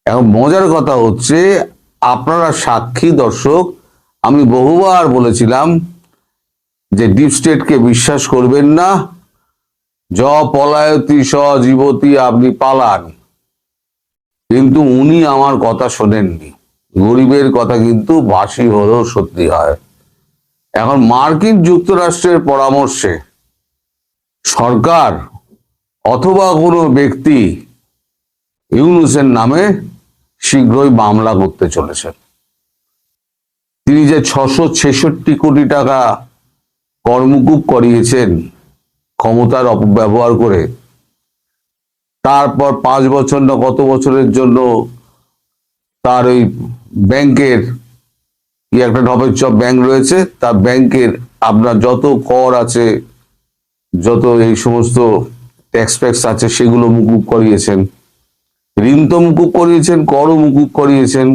এখন মজার কথা হচ্ছে, আপনারা সাক্ষী দর্শক, আমি বহুবার বলেছিলাম যে ডিপ স্টেটকে বিশ্বাস করবেন না, য পলায়তি স জীবতি, আপনি পালান। কিন্তু উনি আমার কথা শোনেননি। গরিবের কথা কিন্তু বাসি হলেও সত্যি হয়। এখন মার্কিন যুক্তরাষ্ট্রের পরামর্শে সরকার অথবা কোনো ব্যক্তি ইউনূসের নামে শীঘ্রই মামলা করতে চলেছেন। তিনি যে 666 কোটি টাকা কর্মকুব করিয়েছেন ক্ষমতার অপব্যবহার করে, তারপর 5 বছর না কত বছরের জন্য তার ওই ব্যাংকের একটা ঢপের চপ ব্যাংক রয়েছে, তার ব্যাংকের আপনার যত কর আছে, যত এই সমস্ত ট্যাক্স ফ্যাক্স আছে, সেগুলো মুকুব করিয়েছেন। ঋণ তো মুকুব করিয়েছেন, করও মুকুব করিয়েছেন।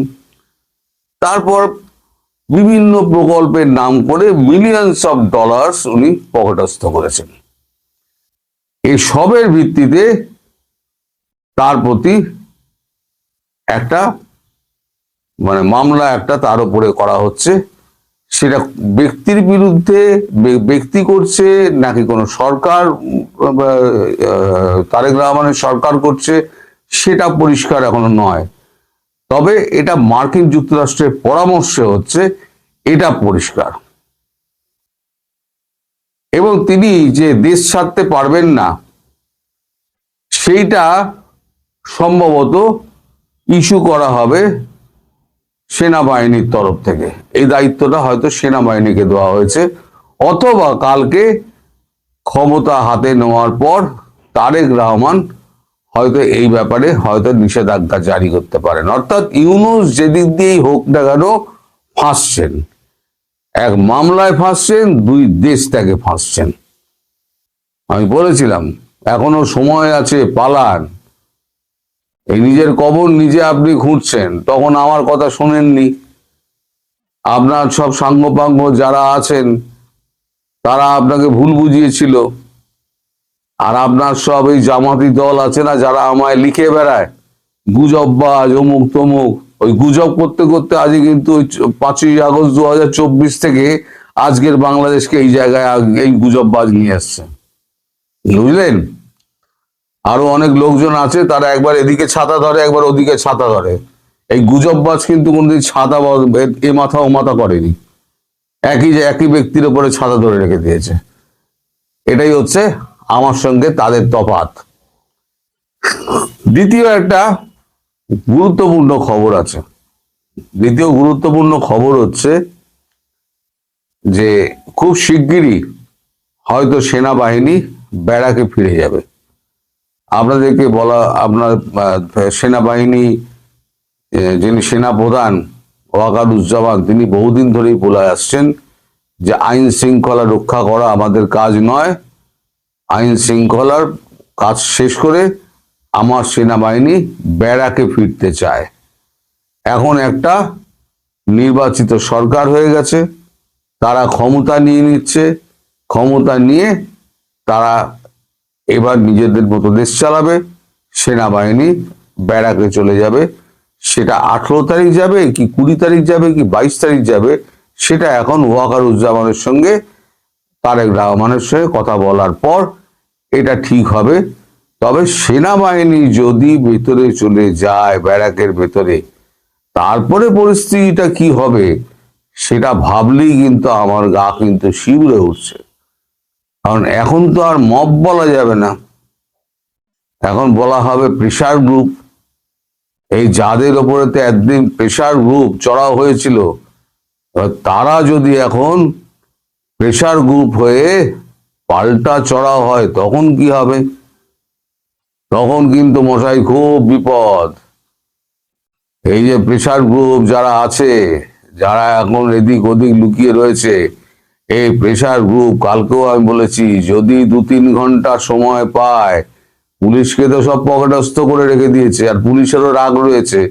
তারপর বিভিন্ন প্রকল্পের নাম করে মিলিয়নস অফ ডলার্স উনি পকেটস্থ করেছেন। এই সবের ভিত্তিতে তার প্রতি একটা মামলা একটা তার উপরে করা হচ্ছে। সেটা ব্যক্তির বিরুদ্ধে ব্যক্তি করছে নাকি কোনো সরকার, তারেক রহমানের সরকার করছে, সেটা পরিষ্কার এখনো নয়। তবে এটা মার্কিন যুক্তরাষ্ট্রের পরামর্শে হচ্ছে, এটা পরিষ্কার। এবং তিনি যে দেশ ছাড়তে পারবেন না, সেইটা সম্ভবত ইস্যু করা হবে সেনাবাহিনীর তরফ থেকে। এই দায়িত্বটা হয়তো সেনাবাহিনীকে দেওয়া হয়েছে, অথবা কালকে ক্ষমতা হাতে নেওয়ার পর তারেক রহমান হয়তো এই ব্যাপারে হয়তো নিষেধাজ্ঞা জারি করতে পারেন। অর্থাৎ ইউনূস যেদিক দিয়েই হোক না কেন ফাঁসছেন, এক মামলায় ফাঁসছেন, দুই দেশ থেকে ফাঁসছেন। আমি বলেছিলাম এখনো সময় আছে, পালান। এই নিজের কবর নিজে আপনি খুঁড়ছেন, তখন আমার কথা শোনেননি। আপনার সব সাঙ্গপাঙ্গ যারা আছেন তারা আপনাকে ভুল বুঝিয়েছিল। আর আপনার সব এই জামাতি দল আছে না, যারা আমায় লিখে বেড়ায় গুজববাজ অমুক তমুক, ওই গুজব করতে করতে আজকে কিন্তু 5ই আগস্ট 2024 থেকে আজকের বাংলাদেশকে এই জায়গায় এই গুজববাজ নিয়ে আসছে, বুঝলেন? আরো অনেক লোকজন আছে, তারা একবার এদিকে ছাতা ধরে, একবার ওদিকে ছাতা ধরে। এই গুজববাজ কিন্তু কোনদিন ছাতা এ মাথা ও মাথা করেনি, একই ব্যক্তির উপরে ছাতা ধরে রেখে দিয়েছে। এটাই হচ্ছে আমার সঙ্গে তাদের তফাৎ। দ্বিতীয় একটা গুরুত্বপূর্ণ খবর আছে। দ্বিতীয় গুরুত্বপূর্ণ খবর হচ্ছে যে খুব শিগগিরই হয়তো সেনাবাহিনী ব্যারাকে ফিরে যাবে। আপনাদেরকে বলা, আপনার সেনাবাহিনী যিনি সেনাপ্রধান ওয়াকারুজ্জামান, তিনি বহুদিন ধরেই বলে আসছেন যে আইন শৃঙ্খলা রক্ষা করা আমাদের কাজ নয়, আইন শৃঙ্খলার কাজ শেষ করে আমার সেনাবাহিনী ব্যারাকে ফিরতে চায়। এখন একটা নির্বাচিত সরকার হয়ে গেছে, তারা ক্ষমতা নিয়ে নিচ্ছে, ক্ষমতা নিয়ে তারা এবার নিজেদের মতো দেশ চালাবে, সেনাবাহিনী ব্যারাকে চলে যাবে। সেটা 18 তারিখ যাবে কি 20 তারিখ যাবে কি 22 তারিখ যাবে, সেটা এখন ওয়াকারুজ্জামানের সঙ্গে তারেক রহমানের সঙ্গে কথা বলার পর এটা ঠিক হবে। তবে সেনাবাহিনী যদি ভেতরে চলে যায় ব্যারাকের ভেতরে, তারপরে পরিস্থিতিটা কি হবে সেটা ভাবলেই কিন্তু আমার গা কিন্তু শিউরে উঠছে। কারণ এখন তো আর মব বলা যাবে না, এখন বলা হবে প্রেসার গ্রুপ। এই যাদের ওপরে তো একদিন প্রেসার গ্রুপ চড়াও হয়েছিল, তারা যদি এখন প্রেসার গ্রুপ হয়ে পাল্টা চড়াও হয়, তখন কি হবে? তখন কিন্তু মশাই খুব বিপদ। এই যে প্রেসার গ্রুপ যারা আছে, যারা এখন এদিক ওদিক লুকিয়ে রয়েছে, এই প্রেসার গ্রুপ, কালকেও আমি বলেছি, যদি 2-3 ঘন্টা সময় পায়, পুলিশকে তো সব পকেটস্থ করে রেখে দিয়েছে, আর পুলিশেরও রাগ রয়েছে।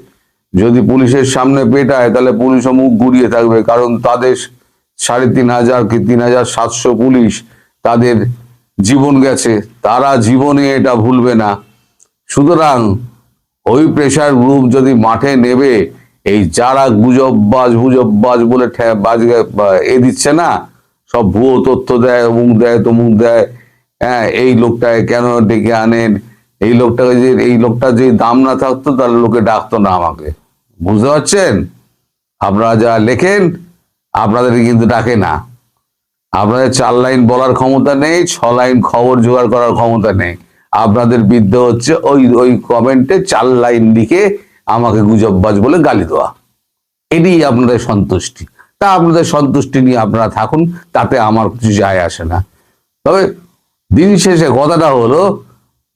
যদি পুলিশের সামনে পেটায় তাহলে পুলিশও মুখ ঘুরিয়ে থাকবে, কারণ তাদের 3500 কি 3700 পুলিশ, তাদের জীবন গেছে, তারা জীবনে এটা ভুলবে না। সুতরাং ওই প্রেসার গ্রুপ যদি মাঠে নেবে, এই যারা গুজববাজ বলে দিচ্ছে না, সব ভুয়ো তথ্য দেয়, অমুক দেয় তমুক দেয়, হ্যাঁ এই লোকটাকে কেন ডেকে আনেন, এই লোকটা যে দাম না থাকতো তাহলে লোকে ডাকতো না আমাকে। বুঝতে পারছেন? আপনারা যা লেখেন আপনাদের কিন্তু ডাকে না। আপনাদের 4 লাইন বলার ক্ষমতা নেই, 6 লাইন খবর জোগাড় করার ক্ষমতা নেই। আপনাদের বিদ্যা হচ্ছে ওই ওই কমেন্টে 4 লাইন লিখে আমাকে গুজববাজ বলে গালি দেওয়া। এটি আপনাদের সন্তুষ্টি। তা আপনাদের সন্তুষ্টি নিয়ে আপনারা থাকুন, তাতে আমার কিছু যায় আসে না। তবে দিন শেষে কথাটা হলো,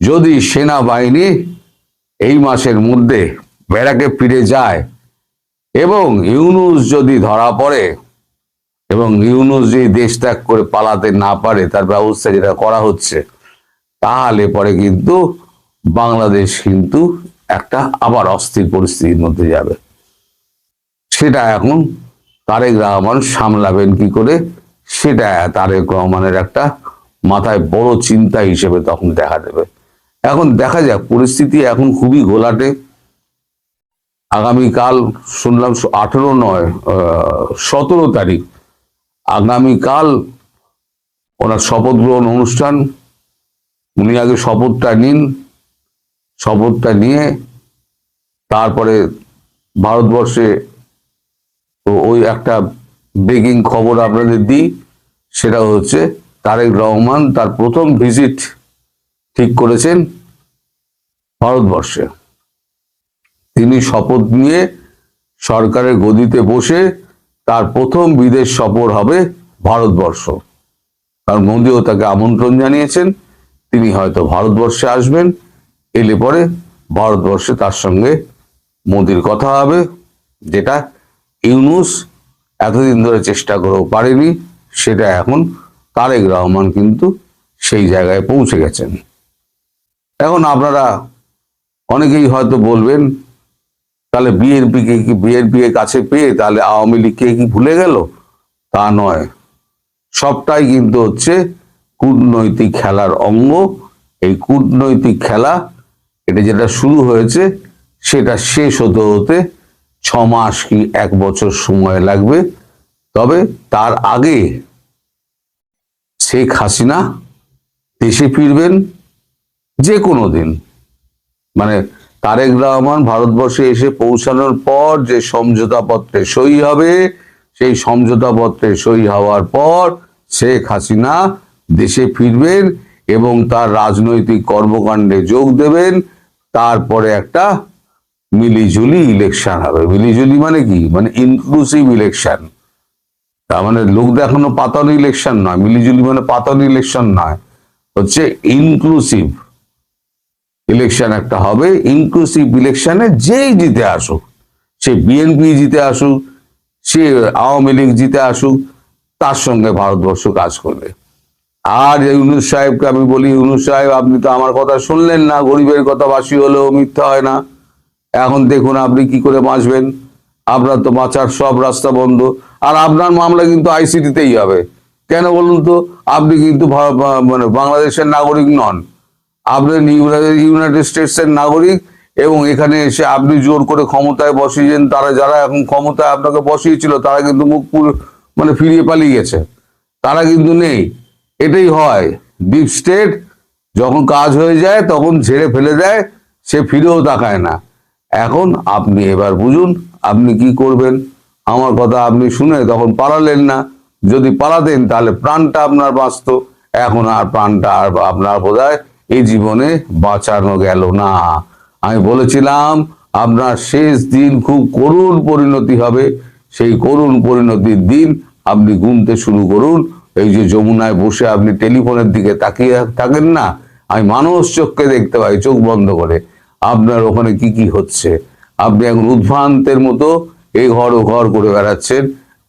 যদি সেনাবাহিনী এই মাসের মধ্যে ব্যারাকে ফিরে যায় এবং ইউনূস যদি ধরা পড়ে এবং ইউনূস যদি দেশ ত্যাগ করে পালাতে না পারে, তার ব্যবস্থা যেটা করা হচ্ছে, তাহলে পরে কিন্তু বাংলাদেশ কিন্তু একটা আবার অস্থির পরিস্থিতির মধ্যে যাবে। সেটা এখন তারেক রহমান সামলাবেন কি করে, সেটা তারেক রহমানের একটা মাথায় বড় চিন্তা হিসেবে তখন দেখা দেবে। এখন দেখা যাক, পরিস্থিতি এখন খুবই ঘোলাটে। আগামীকাল শুনলাম 18 নয় 17 তারিখ, আগামীকাল ওনার শপথ গ্রহণ অনুষ্ঠান। উনি আগে শপথটা নিন, শপথটা নিয়ে তারপরে ভারতবর্ষে ওই একটা ব্রেকিং খবর আপনাদের দিই, সেটা হচ্ছে তারেক রহমান তার প্রথম ভিজিট ঠিক করেছেন ভারতবর্ষে। তিনি শপথ নিয়ে সরকারের গদিতে বসে তার প্রথম বিদেশ সফর হবে ভারতবর্ষ। কারণ মোদিও তাকে আমন্ত্রণ জানিয়েছেন, তিনি হয়তো ভারতবর্ষে আসবেন। এলে পরে ভারতবর্ষে তার সঙ্গে মোদির কথা হবে, যেটা ইউনূস এতদিন ধরে চেষ্টা করেও পারেনি। সেটা এখন তারেক রহমান কিন্তু সেই জায়গায় পৌঁছে গেছেন। এখন আপনারা অনেকেই হয়তো বলবেন, তাহলে বিএনপি এর কাছে পেয়ে তাহলে আওয়ামী লীগকে কি ভুলে গেল? তা নয়, সবটাই কিন্তু হচ্ছে কূটনৈতিক খেলার অঙ্গ। এই কূটনৈতিক খেলা, এটা যেটা শুরু হয়েছে সেটা শেষ হতে হতে 6 মাস কি 1 বছর সময় লাগবে। তবে তার আগে শেখ হাসিনা দেশে ফিরবেন যে কোনো দিন। মানে তারেক রহমান ভারতবর্ষে এসে পৌঁছানোর পর যে সমঝোতা পত্রে সই হবে, সেই সমঝোতা পত্রে সই হওয়ার পর শেখ হাসিনা দেশে ফিরবেন এবং তার রাজনৈতিক কর্মকাণ্ডে যোগ দেবেন। তারপরে একটা মিলিজুলি ইলেকশন হবে। মিলিজুলি মানে কি? মানে ইনক্লুসিভ ইলেকশন। তার মানে লোক দেখানো পাতানো ইলেকশন নয়, মিলিজুলি মানে পাতানো ইলেকশন নয়, হচ্ছে ইনক্লুসিভ ইলেকশন একটা হবে। ইনক্লুসিভ ইলেকশনে যেই জিতে আসুক, সে বিএনপি জিতে আসুক, সে আওয়ামী লীগ জিতে আসুক, তার সঙ্গে ভারতবর্ষ কাজ করবে। আর ইউনূস সাহেবকে আমি বলি, ইউনূস সাহেব আপনি তো আমার কথা শুনলেন না। গরিবের কথা বাসি হলেও মিথ্যা হয় না। এখন দেখুন আপনি কি করে বাঁচবেন। আপনার তো বাঁচার সব রাস্তা বন্ধ। আর আপনার মামলা কিন্তু আইসিটিতেই হবে। কেন বলুন তো? আপনি কিন্তু মানে বাংলাদেশের নাগরিক নন, আপনি ইউনাইটেড স্টেটসের নাগরিক। এবং এখানে এসে আপনি জোর করে ক্ষমতায় বসিয়েছেন। তারা যারা এখন ক্ষমতায় আপনাকে বসিয়েছিল তারা কিন্তু মুখ মানে ফিরিয়ে পালিয়ে গেছে, তারা কিন্তু নেই। এটাই হয়, ডিপ স্টেট যখন কাজ হয়ে যায় তখন ঝেড়ে ফেলে দেয়, সে ফিরেও তাকায় না। এখন আপনি এবার বুঝুন আপনি কি করবেন। আমার কথা আপনি শুনে তখন পালালেন না। যদি পালাতেন তাহলে প্রাণটা আপনার বাঁচত। এখন আর প্রাণটা আর আপনার বোধহয় এই জীবনে বাঁচানো গেল না। আমি বলেছিলাম আপনার শেষ দিন খুব করুণ পরিণতি হবে। সেই করুণ পরিণতির দিন আপনি গুনতে শুরু করুন। এই যে যমুনায় বসে আপনি টেলিফোনের দিকে তাকিয়ে থাকেন না, আমি মানুষ চোখকে দেখতে পাই চোখ বন্ধ করে আপনার ওখানে কি কি হচ্ছে। আপনি এখন উদ্ভ্রান্তের মতো এই ঘর ও ঘর করে বেড়াচ্ছেন।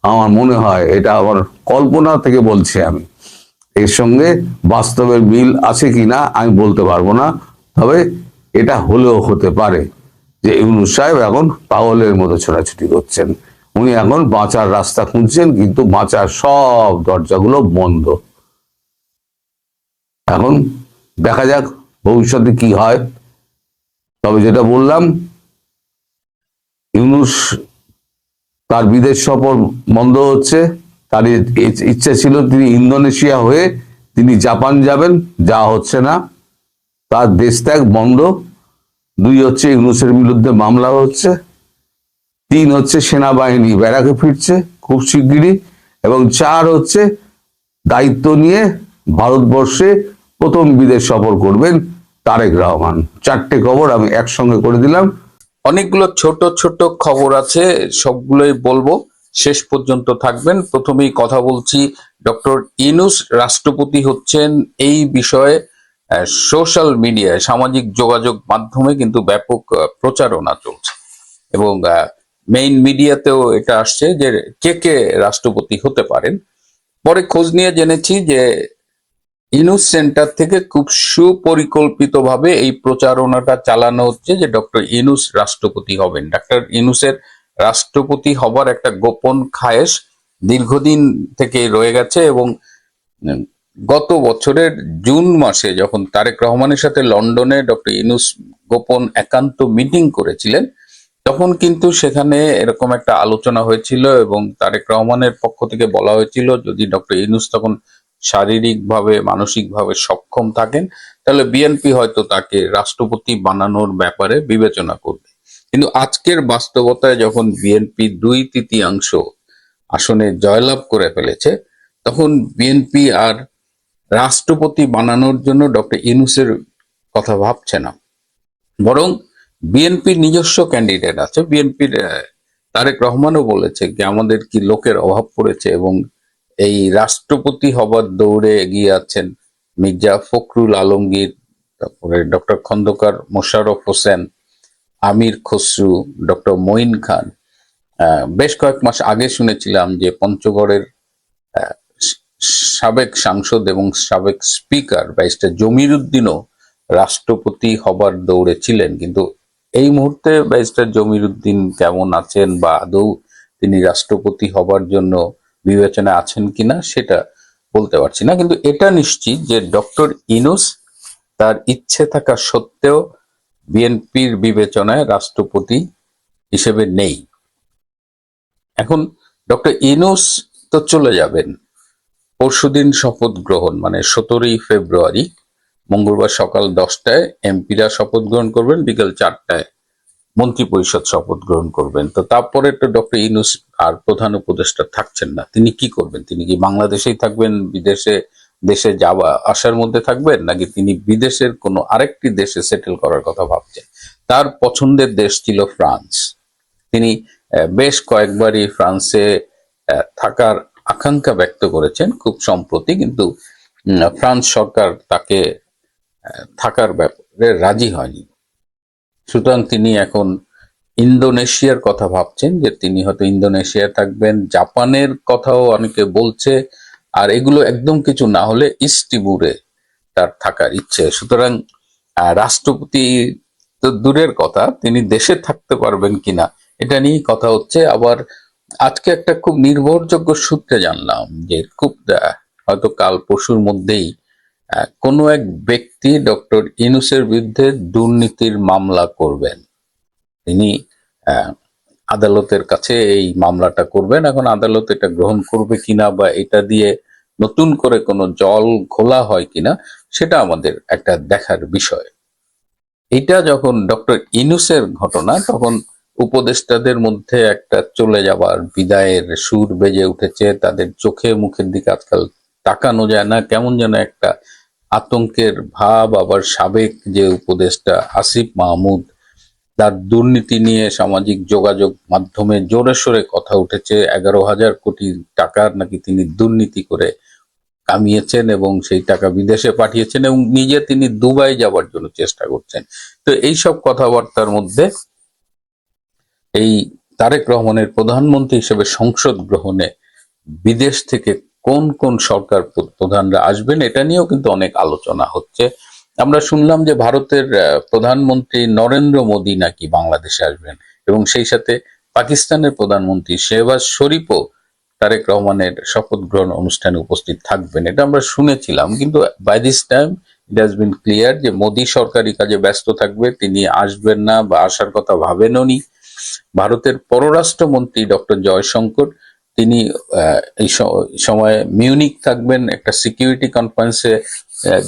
আমার মনে হয় এটা আমার কল্পনা থেকে বলছি আমি, এর সঙ্গে বাস্তবের মিল আছে কিনা আমি বলতে পারবো না। তবে এটা হলেও হতে পারে যে ইউনূস সাহেব এখন পাগলের মতো ছোটাছুটি করছেন। উনি এখন বাঁচার রাস্তা খুঁজছেন, কিন্তু বাঁচার সব দরজাগুলো বন্ধ। এখন দেখা যাক ভবিষ্যতে কি হয়। তবে যেটা বললাম, ইউনূস তার বিদেশ সফর বন্ধ হচ্ছে। তার ইচ্ছে ছিল তিনি ইন্দোনেশিয়া হয়ে তিনি জাপান যাবেন, যা হচ্ছে না। তার দেশ ত্যাগ বন্ধ। 2 হচ্ছে ইউনূসের বিরুদ্ধে মামলা হচ্ছে। 3 হচ্ছে সেনাবাহিনী ব্যারাকে ফিরছে খুব শিগগিরই। এবং 4 হচ্ছে দায়িত্ব নিয়ে ভারতবর্ষে প্রথম বিদেশ সফর করবেন তারেক রহমান। 4টে খবর আমি একসঙ্গে করে দিলাম। অনেকগুলো ছোট ছোট খবর আছে, সবগুলোই বলবো, শেষ পর্যন্ত থাকবেন। প্রথমেই কথা বলছি, ডক্টর ইউনূস রাষ্ট্রপতি হচ্ছেন, এই বিষয়ে সোশ্যাল মিডিয়ায়, সামাজিক যোগাযোগ মাধ্যমে কিন্তু ব্যাপক প্রচারণা চলছে এবং মেইন মিডিয়াতেও এটা আসছে যে কে কে রাষ্ট্রপতি হতে পারেন। পরে খোঁজ নিয়ে জেনেছি যে ইউনূস সেন্টার থেকে খুব সুপরিকল্পিতভাবে এই প্রচারণাটা চালানো হচ্ছে যে ডক্টর ইউনূস রাষ্ট্রপতি হবেন। ডক্টর ইউনূসের রাষ্ট্রপতি হবার একটা গোপন খায়েশ দীর্ঘদিন থেকে রয়ে গেছে এবং গত বছরের জুন মাসে যখন তারেক রহমানের সাথে লন্ডনে ডক্টর ইউনূস গোপন একান্ত মিটিং করেছিলেন, তখন কিন্তু সেখানে এরকম একটা আলোচনা হয়েছিল এবং তারেক রহমানের পক্ষ থেকে বলা হয়েছিল যদি ডক্টর ইউনূস তখন শারীরিকভাবে মানসিকভাবে সক্ষম থাকেন তাহলে বিএনপি হয়তো তাকে রাষ্ট্রপতি বানানোর ব্যাপারে বিবেচনা করবে। কিন্তু আজকের বাস্তবতায় যখন বিএনপি 2/3 আসনে জয়লাভ করে ফেলেছে, তখন বিএনপি আর রাষ্ট্রপতি বানানোর জন্য ডক্টর ইউনূসের কথা ভাবছে না, বরং বিএনপির নিজস্ব ক্যান্ডিডেট আছে। বিএনপির তারেক রহমানও বলেছে যে আমাদের কি লোকের অভাব পড়েছে এবং এই রাষ্ট্রপতি হবার দৌড়ে এগিয়ে আছেন মির্জা ফখরুল আলমগীর, তারপরে ডক্টর খন্দকার মোশাররফ হোসেন, আমির খসরু, ডক্টর মঈন খান। বেশ কয়েক মাস আগে শুনেছিলাম যে পঞ্চগড়ের সাবেক সাংসদ এবং সাবেক স্পিকার ব্যারিস্টার জমির উদ্দিনও রাষ্ট্রপতি হবার দৌড়ে ছিলেন। কিন্তু এই মুহূর্তে ব্যারিস্টার জমির উদ্দিন কেমন আছেন বা আদৌ তিনি রাষ্ট্রপতি হবার জন্য বিবেচনায় আছেন কিনা সেটা বলতে পারছি না। কিন্তু এটা নিশ্চিত যে ডক্টর ইউনূস তার ইচ্ছে থাকা সত্ত্বেও বিএনপির বিবেচনায় রাষ্ট্রপতি হিসেবে নেই। এখন ডক্টর ইউনূস তো চলে যাবেন পরশুদিন শপথ গ্রহণ, মানে 17ই ফেব্রুয়ারি মঙ্গলবার সকাল 10টায় এমপিরা শপথ গ্রহণ করবেন, বিকেল 4টায় মন্ত্রী পরিষদ শপথ গ্রহণ করবেন। তো তারপরে তো ডক্টর ইউনূস আর প্রধান উপদেষ্টা থাকছেন না, তিনি কি করবেন? তিনি কি বাংলাদেশেই থাকবেন, দেশে যাওয়া আসার মধ্যে থাকবেন, নাকি তিনি বিদেশের কোনো আরেকটি দেশে সেটেল করার কথা ভাবছেন? তার পছন্দের দেশ ছিল ফ্রান্স। তিনি বেশ কয়েকবারই ফ্রান্সে থাকার আকাঙ্ক্ষা ব্যক্ত করেছেন খুব সম্প্রতি, কিন্তু ফ্রান্স সরকার তাকে থাকার ব্যাপারে রাজি হয়নি। সুতরাং তিনি এখন ইন্দোনেশিয়ার কথা ভাবছেন যে তিনি হয়তো ইন্দোনেশিয়া থাকবেন। জাপানের কথাও অনেকে বলছে, আর এগুলো একদম কিছু না হলে ইস্ট তিমুরে তার থাকার ইচ্ছে। সুতরাং রাষ্ট্রপতি তো দূরের কথা, তিনি দেশে থাকতে পারবেন কিনা এটা নিয়েই কথা হচ্ছে। আবার আজকে একটা খুব নির্ভরযোগ্য সূত্রে জানলাম যে খুব হয়তো কাল পরশুর মধ্যেই কোনো এক ব্যক্তি ডক্টর ইউনূসের বিরুদ্ধে দুর্নীতির মামলা করবেন। তিনি আদালতের কাছে এই মামলাটা করবেন। এখন আদালত এটা গ্রহণ করবে কিনা বা এটা দিয়ে নতুন করে কোনো জল ঘোলা হয় কিনা সেটা আমাদের একটা দেখার বিষয়। এটা যখন ডক্টর ইউনূসের ঘটনা, তখন উপদেষ্টাদের মধ্যে একটা চলে যাবার বিদায়ের সুর বেজে উঠেছে। তাদের চোখে মুখের দিকে আজকাল তাকানো যায় না, কেমন যেন একটা আতঙ্কের ভাব। আবার সাবেক যে উপদেষ্টা আসিফ মাহমুদ, তার দুর্নীতি নিয়ে সামাজিক যোগাযোগ মাধ্যমে জোরে সোরে কথা উঠেছে। 11,000 কোটি টাকার নাকি তিনি দুর্নীতি করে কামিয়েছেন এবং সেই টাকা বিদেশে পাঠিয়েছেন এবং নিজে তিনি দুবাই যাবার জন্য চেষ্টা করছেন। তো এইসব কথাবার্তার মধ্যে এই তারেক রহমানের প্রধানমন্ত্রী হিসেবে সংসদ গ্রহণে বিদেশ থেকে কোন কোন সরকার প্রধানরা আসবেন এটা নিয়েও কিন্তু অনেক আলোচনা হচ্ছে। আমরা শুনলাম যে ভারতের প্রধানমন্ত্রী নরেন্দ্র মোদী নাকি বাংলাদেশে আসবেন এবং সেই সাথে পাকিস্তানের প্রধানমন্ত্রী শেহবাজ শরীফও তারেক রহমানের শপথ গ্রহণ অনুষ্ঠানে উপস্থিত থাকবেন। এটা আমরা শুনেছিলাম, কিন্তু by this time it has been clear যে মোদী সরকারি কাজে ব্যস্ত থাকবে, তিনি আসবেন না বা আসার কথা ভাবেননি। ভারতের পররাষ্ট্রমন্ত্রী ডক্টর জয়শঙ্কর তিনি এই সময়ে মিউনিক থাকবেন একটা সিকিউরিটি কনফারেন্সে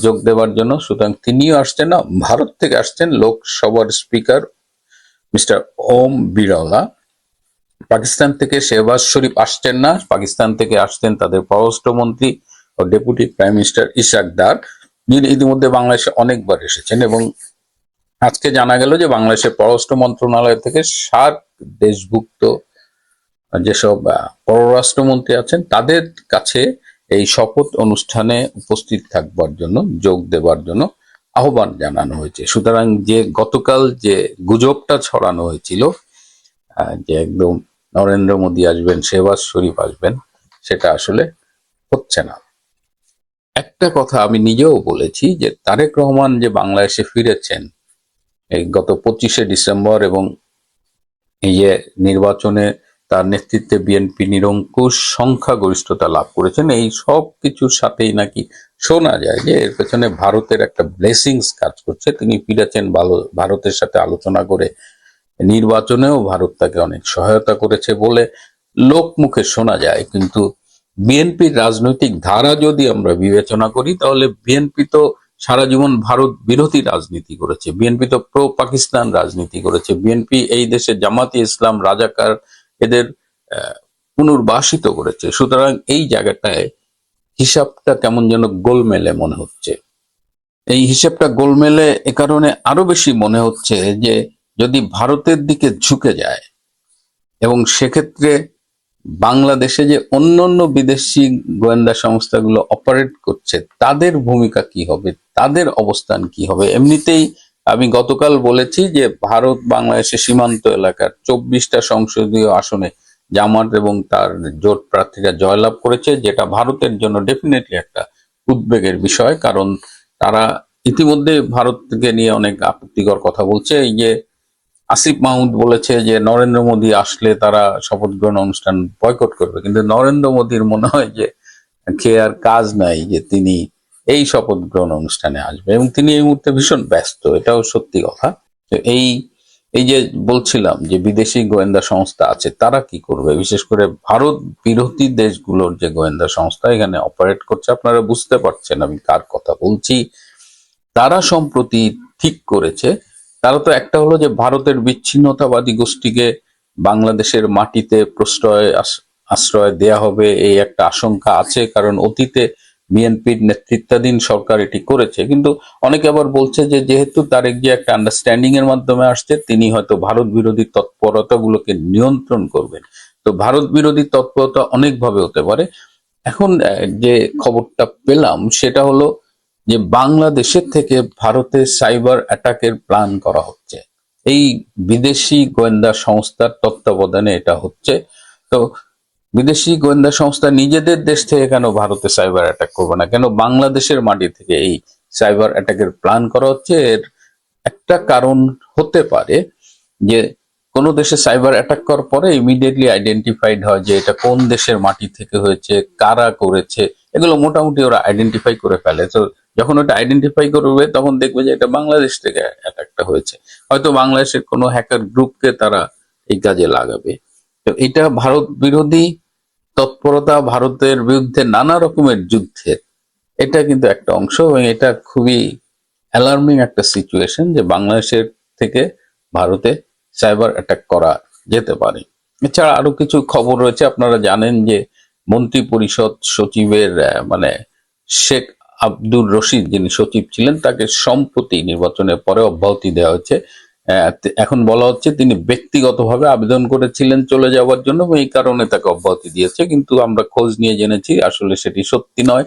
যোগ দেওয়ার জন্য, সুতরাং তিনিও আসছেন না। ভারত থেকে আসছেন লোকসভার স্পিকার মিস্টার ওম বিড়লা। পাকিস্তান থেকে শেহবাজ শরীফ আসছেন না, পাকিস্তান থেকে আসছেন তাদের পররাষ্ট্রমন্ত্রী ও ডেপুটি প্রাইম মিনিস্টার ইশাক দার, যিনি ইতিমধ্যে বাংলাদেশে অনেকবার এসেছেন। এবং আজকে জানা গেল যে বাংলাদেশের পররাষ্ট্র মন্ত্রণালয় থেকে সার্ক দেশভুক্ত যেসব পররাষ্ট্রমন্ত্রী আছেন তাদের কাছে এই শপথ অনুষ্ঠানে উপস্থিত থাকবার জন্য, যোগ দেবার জন্য আহ্বান জানানো হয়েছে। সুতরাং যে গতকাল যে গুজবটা ছড়ানো হয়েছিল যে একদম নরেন্দ্র মোদী আসবেন, শেহবাজ শরীফ আসবেন, সেটা আসলে হচ্ছে না। একটা কথা আমি নিজেও বলেছি যে তারেক রহমান যে বাংলাদেশে ফিরেছেন এই গত 25শে ডিসেম্বর এবং এই যে নির্বাচনে তার নেতৃত্বে বিএনপি নিরঙ্কুশ সংখ্যাগরিষ্ঠতা লাভ করেছেন, এই সব কিছুর সাথেই নাকি শোনা যায় যে এর পেছনে ভারতের একটা ব্লেসিংস কাজ করছে। তিনি ফিরেছেন ভারতের সাথে আলোচনা করে, নির্বাচনেও ভারত তাকে অনেক সহায়তা করেছে বলে লোক মুখে শোনা যায়। কিন্তু বিএনপির রাজনৈতিক ধারা যদি আমরা বিবেচনা করি তাহলে বিএনপি তো সারা জীবন ভারত বিরোধী রাজনীতি করেছে, বিএনপি তো প্রো পাকিস্তান রাজনীতি করেছে, বিএনপি এই দেশে জামাতে ইসলাম, রাজাকার এদের পুনর্বাসিত করেছে। সুতরাং এই জায়গাটায় হিসাবটা কেমন যেন গোলমেলে মনে হচ্ছে। এই হিসাবটা গোলমেলে এ কারণে আরো বেশি মনে হচ্ছে যে যদি ভারতের দিকে ঝুঁকে যায় এবং সেক্ষেত্রে বাংলাদেশে যে অন্যান্য বিদেশি গোয়েন্দা সংস্থাগুলো অপারেট করছে তাদের ভূমিকা কি হবে, তাদের অবস্থান কি হবে। এমনিতেই আমি গতকাল বলেছি যে ভারত বাংলাদেশের সীমান্ত এলাকার 24টা সংসদীয় আসনে জামাত এবং তার জোট প্রার্থীরা জয়লাভ করেছে, যেটা ভারতের জন্য ডেফিনেটলি একটা উদ্বেগের বিষয়। কারণ তারা ইতিমধ্যে ভারতকে নিয়ে অনেক আপত্তিকর কথা বলছে। এই যে আসিফ মাহমুদ বলেছে যে নরেন্দ্র মোদী আসলে তারা শপথ গ্রহণ অনুষ্ঠান বয়কট করবে, কিন্তু নরেন্দ্র মোদীর মনে হয় যে খেয়ে আর কাজ নাই যে তিনি এই শপথ গ্রহণ অনুষ্ঠানে আসবে, এবং তিনি এই মুহূর্তে ভীষণ ব্যস্ত, এটাও সত্যি কথা। তো এই এই যে বলছিলাম যে বিদেশি গোয়েন্দা সংস্থা আছে তারা কি করবে, বিশেষ করে ভারত বিরোধী দেশগুলোর যে গোয়েন্দা সংস্থা এখানে অপারেট করছে, আপনারা বুঝতে পারছেন আমি কার কথা বলছি। তারা সম্প্রতি ঠিক করেছে, তারা তো একটা হলো যে ভারতের বিচ্ছিন্নতাবাদী গোষ্ঠীকে বাংলাদেশের মাটিতে আশ্রয় দেয়া হবে, এই একটা আশঙ্কা আছে। কারণ অতীতে বিএনপির নেতৃত্বাধীন সরকার এটি করেছে, কিন্তু অনেকে আবার বলছে যে যেহেতু তারেক যে একটা আন্ডারস্ট্যান্ডিং এর মাধ্যমে আসছে, তিনি হয়তো ভারত বিরোধী তৎপরতাগুলোকে নিয়ন্ত্রণ করবেন। তো ভারত বিরোধী তৎপরতা অনেকভাবে হতে পারে। এখন যে খবরটা পেলাম সেটা হলো যে বাংলাদেশের থেকে ভারতে সাইবার অ্যাটাকের প্ল্যান করা হচ্ছে, এই বিদেশি গোয়েন্দা সংস্থার তত্ত্বাবধানে এটা হচ্ছে। তো বিদেশি গোয়েন্দা সংস্থা নিজেদের দেশ থেকে কেন ভারতে সাইবার অ্যাটাক করবে না, কেন বাংলাদেশের মাটি থেকে এই সাইবার অ্যাটাকের প্ল্যান করা হচ্ছে? এর একটা কারণ হতে পারে যে কোনো দেশে সাইবার অ্যাটাক করার পরে ইমিডিয়েটলি আইডেন্টিফাইড হয় যে এটা কোন দেশের মাটি থেকে হয়েছে, কারা করেছে, এগুলো মোটামুটি ওরা আইডেন্টিফাই করে ফেলে। তো যখন ওটা আইডেন্টিফাই করবে তখন দেখবে যে এটা বাংলাদেশ থেকে অ্যাটাকটা হয়েছে, হয়তো বাংলাদেশের কোনো হ্যাকার গ্রুপকে তারা এই কাজে লাগাবে। তো এটা ভারত বিরোধী তৎপরতা, ভারতের বিরুদ্ধে নানা রকমের যুদ্ধের এটা কিন্তু একটা অংশ, এবং এটা খুবই অ্যালার্মিং একটা সিচুয়েশন যে বাংলাদেশের থেকে ভারতে সাইবার অ্যাটাক করা যেতে পারে। এছাড়া আরো কিছু খবর রয়েছে। আপনারা জানেন যে মন্ত্রী পরিষদ সচিবের মানে শেখ আব্দুর রশিদ যিনি সচিব ছিলেন তাকে সম্প্রতি নির্বাচনের পরে অব্যাহতি দেওয়া হয়েছে। এখন বলা হচ্ছে তিনি ব্যক্তিগতভাবে আবেদন করেছিলেন চলে যাওয়ার জন্য, এবং এই কারণে তাকে অব্যাহতি দিয়েছে, কিন্তু আমরা খোঁজ নিয়ে জেনেছি আসলে সেটি সত্যি নয়।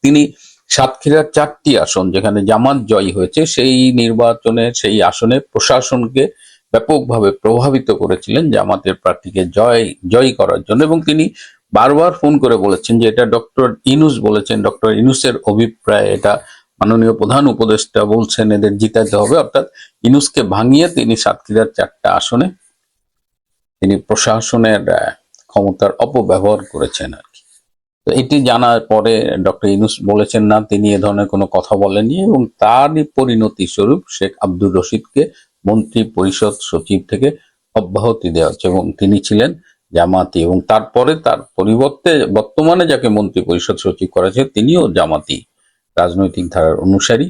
তিনি সাতক্ষীরার 4টি আসন যেখানে জামাত জয়ী হয়েছে সেই নির্বাচনে সেই আসনে প্রশাসনকে ব্যাপকভাবে প্রভাবিত করেছিলেন জামাতের প্রার্থীকে জয়ী করার জন্য, এবং তিনি বারবার ফোন করে বলেছেন যে এটা ডক্টর ইনুস বলেছেন, ডক্টর ইনুসের অভিপ্রায়, এটা মাননীয় প্রধান উপদেষ্টা বলছেন এদের জিতাতে হবে। অর্থাৎ ইনুসকে ভাঙিয়ে তিনি সাতক্ষীরার 4টা আসনে তিনি প্রশাসনের ক্ষমতার অপব্যবহার করেছেন আর কি। তো এটি জানার পরে ডক্টর ইউনূস বলেছেন না, তিনি এ ধরনের কোনো কথা বলেননি, এবং তারই পরিণতি স্বরূপ শেখ আব্দুর রশিদকে মন্ত্রী পরিষদ সচিব থেকে অব্যাহতি দেওয়া হচ্ছে, এবং তিনি ছিলেন জামাতি, এবং তারপরে তার পরিবর্তে বর্তমানে যাকে মন্ত্রী পরিষদ সচিব করা হয়েছে তিনিও জামাতি রাজনৈতিক ধারার অনুসারী।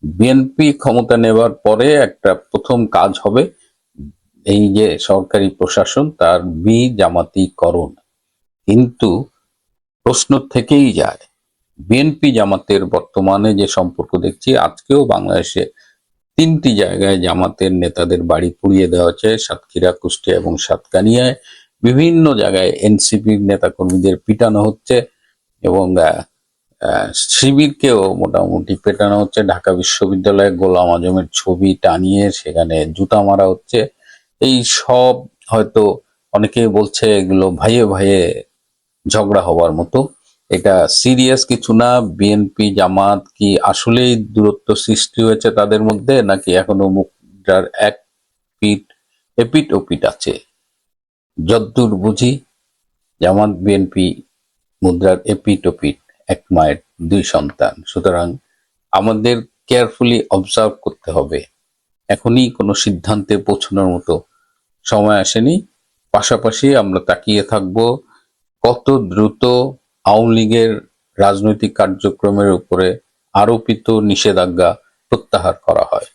বিএনপি ক্ষমতা নেওয়ার পরে একটা প্রথম কাজ হবে এই যে সরকারি প্রশাসন তার জামাতিকরণ। কিন্তু প্রশ্ন থেকেই যায়, বিএনপি জামাতের বর্তমানে যে সম্পর্ক দেখছি, আজকেও বাংলাদেশে 3টি জায়গায় জামাতের নেতাদের বাড়ি পুড়িয়ে দেওয়া হচ্ছে, সাতক্ষীরা, কুষ্টিয়া এবং সাতকানিয়ায়। বিভিন্ন জায়গায় এনসিপির নেতাকর্মীদের পিটানো হচ্ছে, এবং শিবিরকেও মোটামুটি পেটানো হচ্ছে। ঢাকা বিশ্ববিদ্যালয়ে গোলাম আজমের ছবি টানিয়ে সেখানে জুতা মারা হচ্ছে। এই সব হয়তো অনেকেই বলছে এগুলো ভাইয়ে ভাইয়ে ঝগড়া হবার মতো, এটা সিরিয়াস কিছু না। বিএনপি জামাত কি আসলেই দূরত্ব সৃষ্টি হয়েছে তাদের মধ্যে, নাকি এখনো মুদ্রার এক পিঠ এপিঠ ওপিঠ আছে? যদ্দূর বুঝি জামাত বিএনপি মুদ্রার এপিঠ ওপিঠ, এক মায়ের 2 সন্তান। সুতরাং আমাদের কেয়ারফুলি অবজার্ভ করতে হবে, এখনই কোনো সিদ্ধান্তে পৌঁছানোর মতো সময় আসেনি। পাশাপাশি আমরা তাকিয়ে থাকব কত দ্রুত আওয়ামী লীগের রাজনৈতিক কার্যক্রমের উপরে আরোপিত নিষেধাজ্ঞা প্রত্যাহার করা হয়।